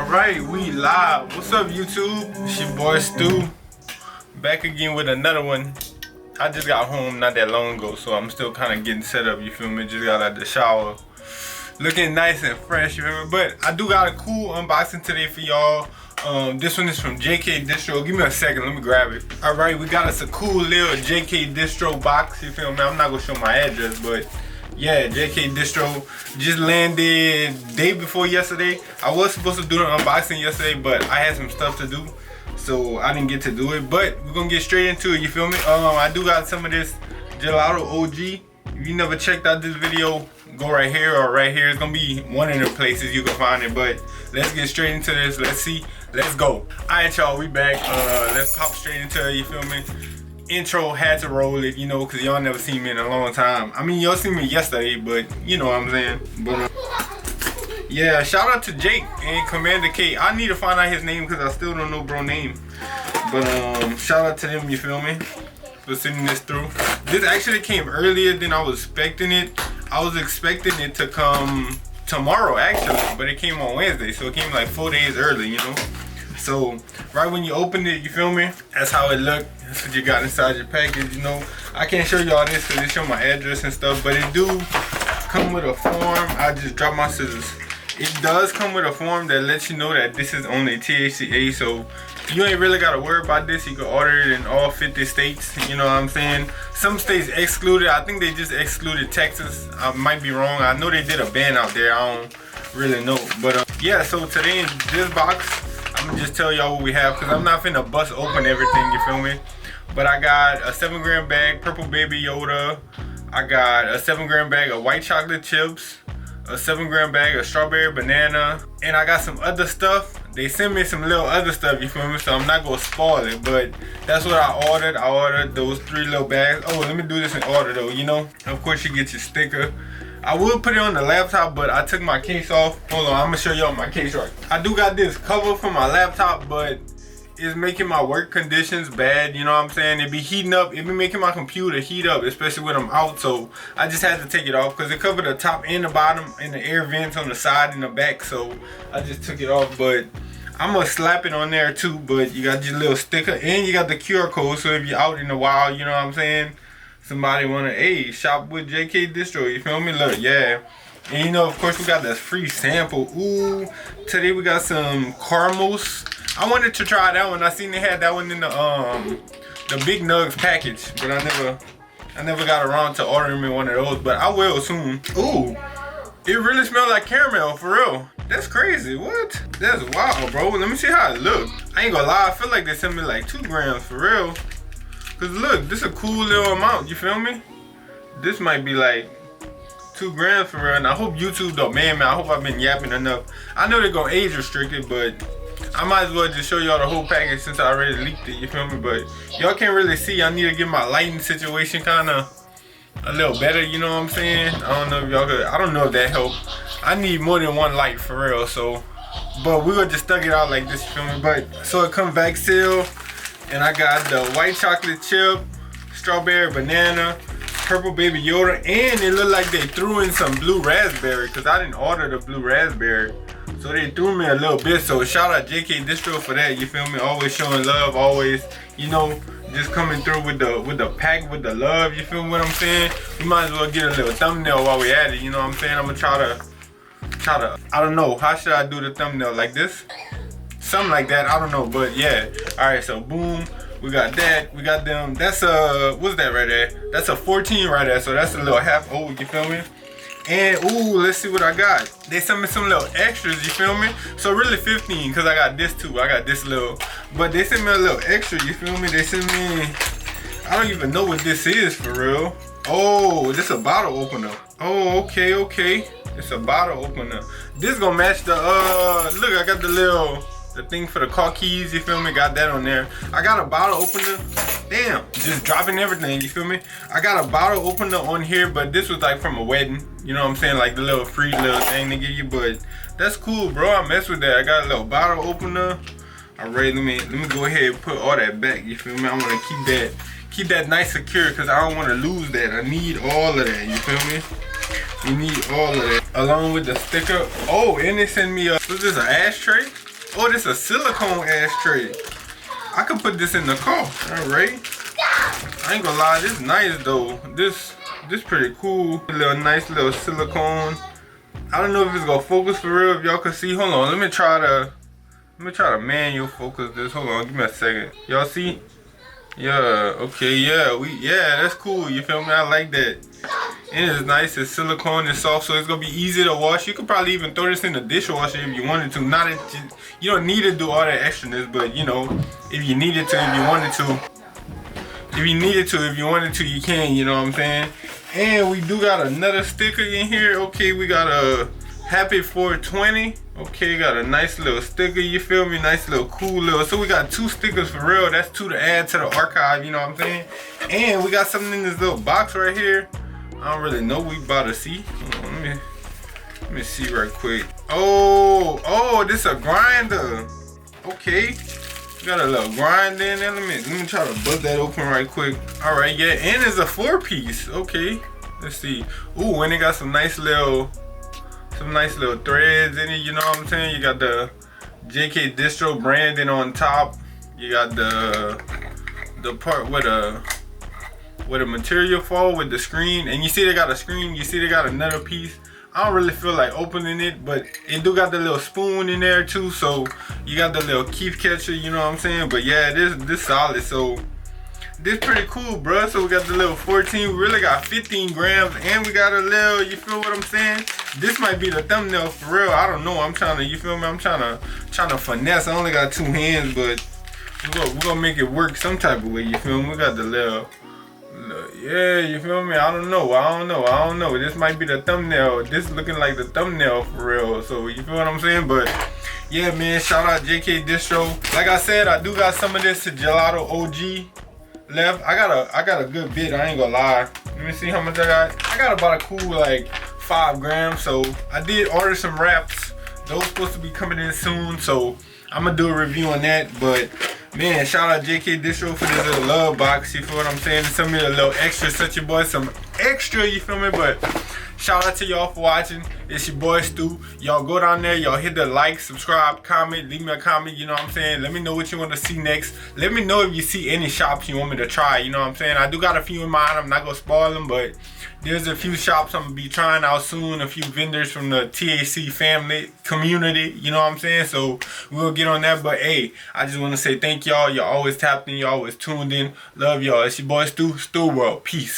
Alright, we live. What's up, YouTube? It's your boy Stu. Back again with another one. I just got home not that long ago, so I'm still kind of getting set up, you feel me? Just got out the shower. Looking nice and fresh, you feel me? But I do got a cool unboxing today for y'all. This one is from Distro. Give me a second, let me grab it. Alright, we got us a cool little Distro box, you feel me? I'm not gonna show my address, but yeah, Distro just landed day before yesterday. I was supposed to do the unboxing yesterday, but I had some stuff to do, so I didn't get to do it. But we're gonna get straight into it, you feel me? I do got some of this gelato OG. If you never checked out this video, go right here or right here. It's gonna be one of the places you can find it. But let's get straight into this. Let's see. Let's go. Alright, y'all, we back. Let's pop straight into it, you feel me? Intro, had to roll it, you know, because y'all never seen me in a long time. I mean, y'all seen me yesterday, but you know what I'm saying. But yeah, shout out to Jake and Commander K. I need to find out his name because I still don't know bro name. But shout out to them, you feel me, for sending this through. This actually came earlier than I was expecting it. I was expecting it to come tomorrow actually, but it came on Wednesday, so it came like 4 days early, you know. So right when you open it, you feel me, that's how it looked. That's what you got inside your package, you know. I can't show y'all this because it show my address and stuff, but it do come with a form. I just dropped my scissors. It does come with a form that lets you know that this is only THCA, so you ain't really got to worry about this. You can order it in all 50 states, you know what I'm saying. Some states excluded. I think they just excluded Texas. I might be wrong. I know they did a ban out there. I don't really know. But yeah, so today in this box, I'm gonna just tell y'all what we have because I'm not finna bust open everything, you feel me? But I got a 7-gram bag, Purple Baby Yoda. I got a 7-gram bag of white chocolate chips, a 7-gram bag of strawberry banana, and I got some other stuff. They sent me some little other stuff, you feel me? So I'm not gonna spoil it, but that's what I ordered. I ordered those 3 little bags. Oh, let me do this in order though, you know? Of course you get your sticker. I would put it on the laptop, but I took my case off. Hold on, I'm gonna show y'all my case right. I do got this cover for my laptop, but it's making my work conditions bad, you know what I'm saying? It be heating up, it be making my computer heat up, especially when I'm out, so I just had to take it off because it covered the top and the bottom and the air vents on the side and the back, so I just took it off. But I'm gonna slap it on there too, but you got your little sticker and you got the QR code, so if you're out in the wild, you know what I'm saying? Somebody wanna, hey, shop with JK Distro, you feel me? Look, yeah. And you know, of course, we got this free sample. Ooh, today we got some caramels. I wanted to try that one. I seen they had that one in the Big Nugs package, but I never got around to ordering me one of those, but I will soon. Ooh, it really smells like caramel, for real. That's crazy, what? That's wild, bro. Let me see how it looks. I ain't gonna lie, I feel like they sent me like 2 grams, for real. Cause look, this is a cool little amount, you feel me? This might be like 2 grams for real, and I hope YouTube don't man, I hope I've been yapping enough. I know they're gonna age restrict it, but I might as well just show y'all the whole package since I already leaked it, you feel me? But y'all can't really see. I need to get my lighting situation kinda a little better, you know what I'm saying? I don't know if y'all could, I don't know if that helped. I need more than one light for real, so, but we're gonna just thug it out like this, you feel me? But, so it comes back sealed, and I got the white chocolate chip, strawberry banana, Purple Baby Yoda, and it looked like they threw in some blue raspberry because I didn't order the blue raspberry. So they threw me a little bit. So shout out JK Distro for that, you feel me? Always showing love, always, you know, just coming through with the pack, with the love, you feel what I'm saying? We might as well get a little thumbnail while we at it, you know what I'm saying? I'm gonna try to, I don't know, how should I do the thumbnail? Like this? Something like that, I don't know, but yeah. Alright, so boom. We got that, we got them, that's what's that right there? That's a 14 right there, so that's a little half old, you feel me? And ooh, let's see what I got. They sent me some little extras, you feel me? So really 15, cause I got this too, I got this little, but they sent me a little extra, you feel me? They sent me, I don't even know what this is for real. Oh, this a bottle opener. Oh, okay, okay. It's a bottle opener. This gonna match the, look, I got the thing for the car keys, you feel me? Got that on there. I got a bottle opener. Damn, just dropping everything, you feel me? I got a bottle opener on here, but this was like from a wedding. You know what I'm saying? Like the little free little thing they give you, but that's cool, bro. I mess with that. I got a little bottle opener. Alright, let me go ahead and put all that back, you feel me? I wanna keep that nice secure because I don't wanna lose that. I need all of that, you feel me? You need all of that. Along with the sticker. Oh, and they sent me a, what's this, an ashtray? Oh, this is a silicone ashtray. I could put this in the car. Alright. I ain't gonna lie, this nice though. This pretty cool. A little nice little silicone. I don't know if it's gonna focus for real, if y'all can see. Hold on, let me try to manual focus this. Hold on, give me a second. Y'all see? Yeah, okay, yeah, that's cool. You feel me? I like that. And it's nice, it's silicone, it's soft, so it's gonna be easy to wash. You could probably even throw this in the dishwasher if you wanted to. Not that you don't need to do all that extraness, but you know, if you needed to, if you wanted to. If you wanted to, you can, you know what I'm saying? And we do got another sticker in here. Okay, we got a Happy 420. Okay, got a nice little sticker, you feel me? Nice little cool little. So we got 2 stickers for real. That's 2 to add to the archive, you know what I'm saying? And we got something in this little box right here. I don't really know what we about to see. Hold on, let me see right quick. Oh, this a grinder. Okay. Got a little grind in there. Let me try to bust that open right quick. Alright, yeah, and it's a 4-piece. Okay. Let's see. Ooh, and it got some nice little threads in it, you know what I'm saying? You got the JK Distro branding on top. You got the part where the material fall with the screen, and you see they got a screen, you see they got another piece. I don't really feel like opening it, but it do got the little spoon in there too, so you got the little keef catcher, you know what I'm saying? But yeah, this solid, so this pretty cool, bruh. So we got the little 14, we really got 15 grams, and we got a little, you feel what I'm saying? This might be the thumbnail for real. I don't know. I'm trying to, you feel me? I'm trying to finesse. I only got 2 hands, but we're gonna make it work some type of way, you feel me? We got the little, yeah, you feel me? I don't know. This might be the thumbnail. This looking like the thumbnail for real. So you feel what I'm saying? But yeah, man, shout out JK Distro. Like I said, I do got some of this Gelato OG left. I got a good bit, I ain't gonna lie. Let me see how much I got. I got about a cool like 5 grams. So I did order some wraps. Those supposed to be coming in soon. So I'm gonna do a review on that. But man, shout out JK Distro for this little love box, you feel what I'm saying? Send me a little extra, such your boy some extra, you feel me? But shout out to y'all for watching. It's your boy Stu. Y'all go down there, y'all hit the like, subscribe, comment, leave me a comment, you know what I'm saying? Let me know what you want to see next. Let me know if you see any shops you want me to try, you know what I'm saying? I do got a few in mind, I'm not gonna spoil them, but there's a few shops I'm gonna be trying out soon, a few vendors from the TAC family community, you know what I'm saying? So we'll get on that. But hey, I just want to say thank y'all. Y'all always tapped in, y'all always tuned in. Love y'all. It's your boy Stu World. Peace.